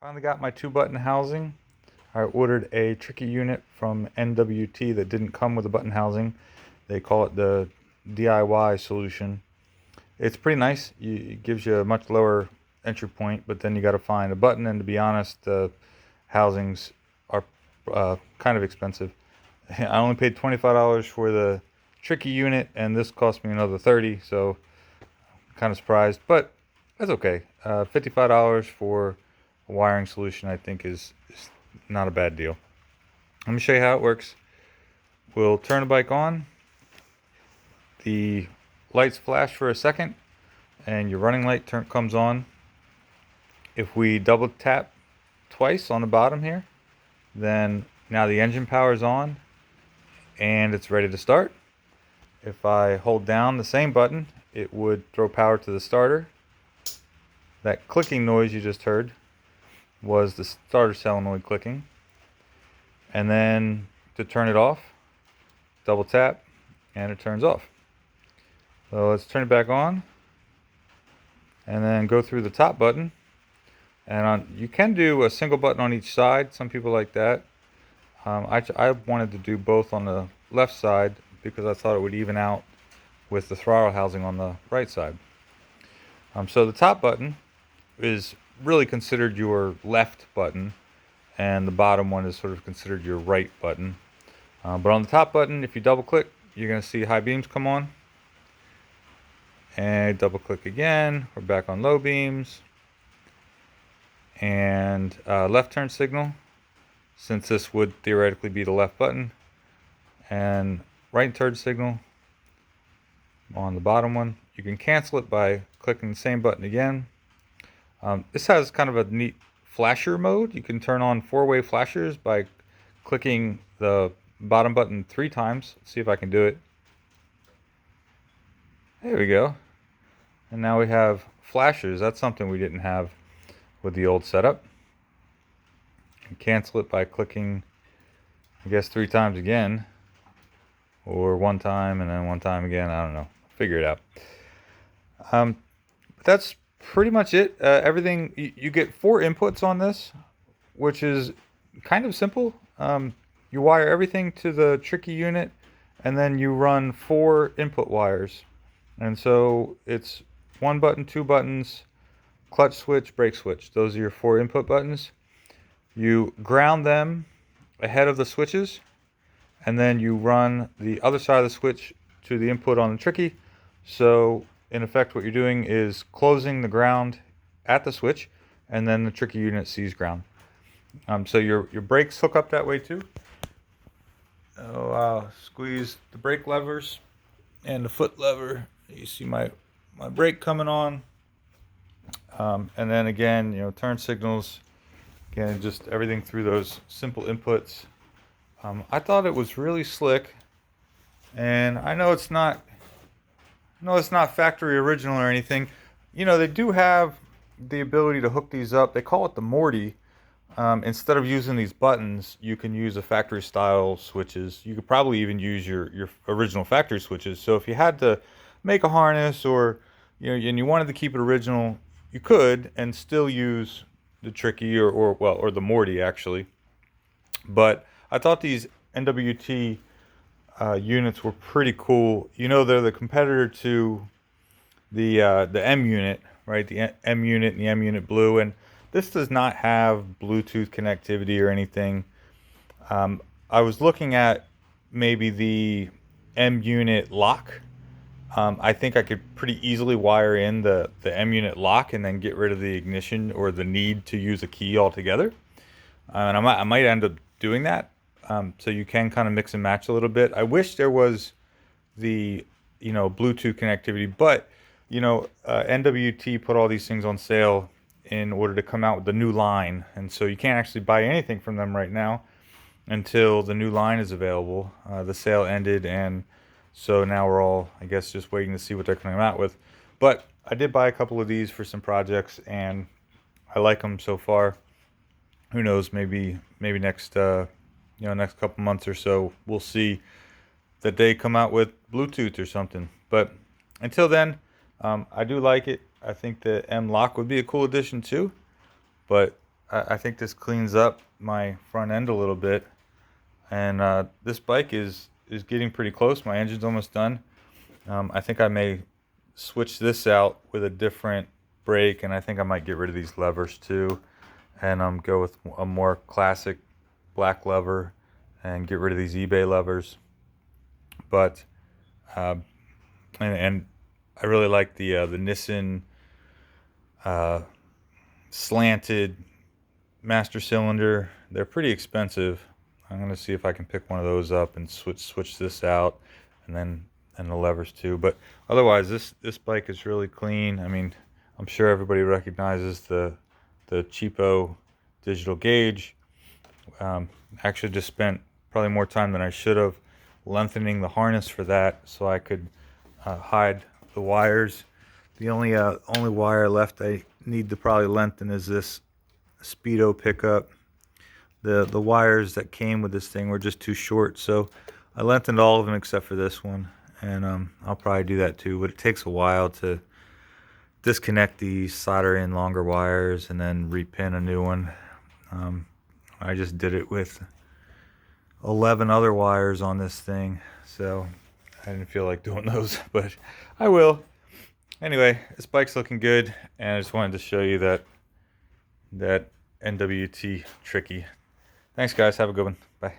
Finally got my 2-button housing. I ordered a tricky unit from NWT that didn't come with a button housing. They call it the DIY solution. It's pretty nice. It gives you a much lower entry point, but then you got to find a button, and to be honest, the housings are kind of expensive. I only paid $25 for the tricky unit, and this cost me another $30, so I'm kind of surprised, but that's okay. $55 for a wiring solution, I think, is not a bad deal. Let me show you how it works. We'll turn the bike on. The lights flash for a second, and your running light comes on. If we double tap twice on the bottom here, then now the engine power is on and it's ready to start. If I hold down the same button, it would throw power to the starter. That clicking noise you just heard was the starter solenoid clicking. And then to turn it off, double tap and it turns off. So let's turn it back on and then go through the top button. And you can do a single button on each side. Some people like that. I wanted to do both on the left side because I thought it would even out with the throttle housing on the right side. So the top button is really considered your left button, and the bottom one is sort of considered your right button. But on the top button, if you double click, you're going to see high beams come on. And double click again, we're back on low beams. And left turn signal, since this would theoretically be the left button. And right turn signal on the bottom one. You can cancel it by clicking the same button again. This has kind of a neat flasher mode. You can turn on 4-way flashers by clicking the bottom button 3 times. Let's see if I can do it. There we go. And now we have flashers. That's something we didn't have with the old setup. And cancel it by clicking, I guess, 3 times again. Or 1 time and then 1 time again. I don't know. Figure it out. But that's pretty much it. Everything, you get 4 inputs on this, which is kind of simple. You wire everything to the tricky unit, and then you run 4 input wires. And so it's 1 button, 2 buttons, clutch switch, brake switch. Those are your 4 input buttons. You ground them ahead of the switches, and then you run the other side of the switch to the input on the tricky. So in effect, what you're doing is closing the ground at the switch, and then the tricky unit sees ground. So your brakes hook up that way too. Squeeze the brake levers and the foot lever. You see my brake coming on. And then again, turn signals. Again, just everything through those simple inputs. I thought it was really slick, and I know it's not factory original or anything. They do have the ability to hook these up. They call it the Morty. Instead of using these buttons, you can use a factory style switches. You could probably even use your original factory switches. So if you had to make a harness, or and you wanted to keep it original, you could and still use the tricky or the Morty actually. But I thought these NWT units were pretty cool. They're the competitor to the M unit, right? The M unit and the M unit Blue, and this does not have Bluetooth connectivity or anything. I was looking at maybe the M unit lock. I think I could pretty easily wire in the M unit lock and then get rid of the ignition or the need to use a key altogether. And I might end up doing that. So you can kind of mix and match a little bit. I wish there was the Bluetooth connectivity, but NWT put all these things on sale in order to come out with the new line, and so you can't actually buy anything from them right now until the new line is available. The sale ended, and so now we're all, I guess, just waiting to see what they're coming out with. But I did buy a couple of these for some projects, and I like them so far. Who knows? Maybe next next couple months or so, we'll see that they come out with Bluetooth or something. But until then, I do like it. I think the M lock would be a cool addition too. But I think this cleans up my front end a little bit. And this bike is getting pretty close. My engine's almost done. I think I may switch this out with a different brake, and I think I might get rid of these levers too, and go with a more classic black lever and get rid of these eBay levers. But and I really like the Nissan slanted master cylinder. They're pretty expensive. I'm gonna see if I can pick one of those up and switch this out, and the levers too. But otherwise, this bike is really clean. I mean, I'm sure everybody recognizes the cheapo digital gauge. Actually, just spent probably more time than I should have lengthening the harness for that, so I could hide the wires. The only wire left I need to probably lengthen is this Speedo pickup. The wires that came with this thing were just too short, so I lengthened all of them except for this one, and I'll probably do that too, but it takes a while to disconnect these, solder in longer wires, and then repin a new one. I just did it with 11 other wires on this thing, so I didn't feel like doing those, but I will. Anyway, this bike's looking good, and I just wanted to show you that NWT tricky. Thanks, guys. Have a good one. Bye.